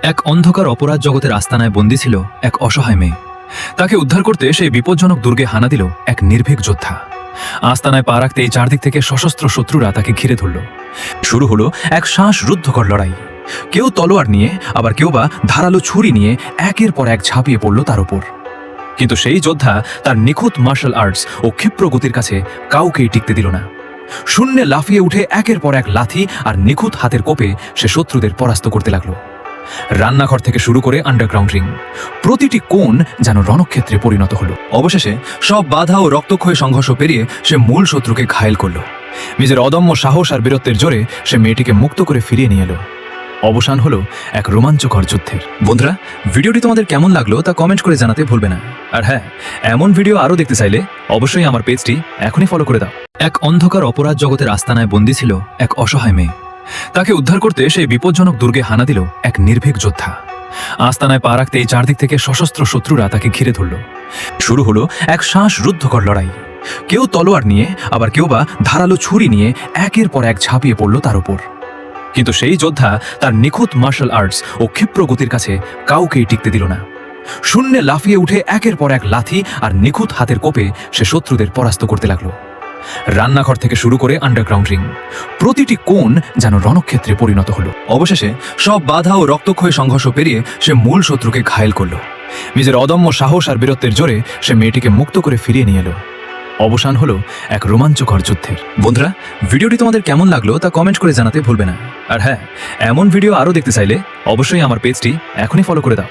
এক অন্ধকার অপরাধ জগতের আস্তানায় বন্দী ছিল এক অসহায় মেয়ে। তাকে উদ্ধার করতে সেই বিপজ্জনক দুর্গে হানা দিল এক নির্ভীক যোদ্ধা। আস্তানায় পা রাখতেই চারদিক থেকে সশস্ত্র শত্রুরা তাকে ঘিরে ধরল। শুরু হলো এক শ্বাসরুদ্ধকর লড়াই। কেউ তলোয়ার নিয়ে, আবার কেউ বা ধারালো ছুরি নিয়ে একের পর এক ঝাঁপিয়ে পড়ল তার উপর। কিন্তু সেই যোদ্ধা তার নিখুঁত মার্শাল আর্টস ও ক্ষিপ্র গতির কাছে কাউকেই টিকতে দিল না। শূন্যে লাফিয়ে উঠে একের পর এক লাথি আর নিখুঁত হাতের কোপে সে শত্রুদের পরাস্ত করতে লাগলো। রান্নাঘর থেকে শুরু করে আন্ডারগ্রাউন্ড রিং, প্রতিটি কোণ যেন রণক্ষেত্রে পরিণত হলো। অবশেষে সব বাধা ও রক্তক্ষয়ী সংঘর্ষ পেরিয়ে সে মূল শত্রুকে ঘায়েল করল। নিজের অদম্য সাহস আর বীরত্বের জোরে সে মেয়েটিকে মুক্ত করে ফিরিয়ে নিয়ে এলো। অবসান হলো এক রোমাঞ্চকর যুদ্ধের। বন্ধুরা, ভিডিওটি তোমাদের কেমন লাগলো তা কমেন্ট করে জানাতে ভুলবে না। আর হ্যাঁ, এমন ভিডিও আরও দেখতে চাইলে অবশ্যই আমার পেজটি এখনই ফলো করে দাও। এক অন্ধকার অপরাধ জগতের আস্তানায় বন্দী ছিল এক অসহায় মেয়ে। তাকে উদ্ধার করতে সেই বিপজ্জনক দুর্গে হানা দিল এক নির্ভীক যোদ্ধা। আস্তানায় পা রাখতেই চারদিক থেকে সশস্ত্র শত্রুরা তাকে ঘিরে ধরল। শুরু হলো এক শ্বাসরুদ্ধকর লড়াই। কেউ তলোয়ার নিয়ে, আবার কেউ বা ধারালো ছুরি নিয়ে একের পর এক ঝাঁপিয়ে পড়ল তার উপর। কিন্তু সেই যোদ্ধা তার নিখুঁত মার্শাল আর্টস ও ক্ষিপ্র গতির কাছে কাউকেই টিকতে দিল না। শূন্যে লাফিয়ে উঠে একের পর এক লাথি আর নিখুঁত হাতের কোপে সে শত্রুদের পরাস্ত করতে লাগলো। রান্নাঘর থেকে শুরু করে আন্ডারগ্রাউন্ড রিং, প্রতিটি কোণ যেন রণক্ষেত্রে পরিণত হলো। অবশেষে সব বাধা ও রক্তক্ষয়ী সংঘর্ষ পেরিয়ে সে মূল শত্রুকে ঘায়েল করল। নিজের অদম্য সাহস আর বীরত্বের জোরে সে মেয়েটিকে মুক্ত করে ফিরিয়ে নিয়ে এলো। অবসান হলো এক রোমাঞ্চকর যুদ্ধের। বন্ধুরা, ভিডিওটি তোমাদের কেমন লাগলো তা কমেন্ট করে জানাতে ভুলবে না। আর হ্যাঁ, এমন ভিডিও আরও দেখতে চাইলে অবশ্যই আমার পেজটি এখনই ফলো করে দাও।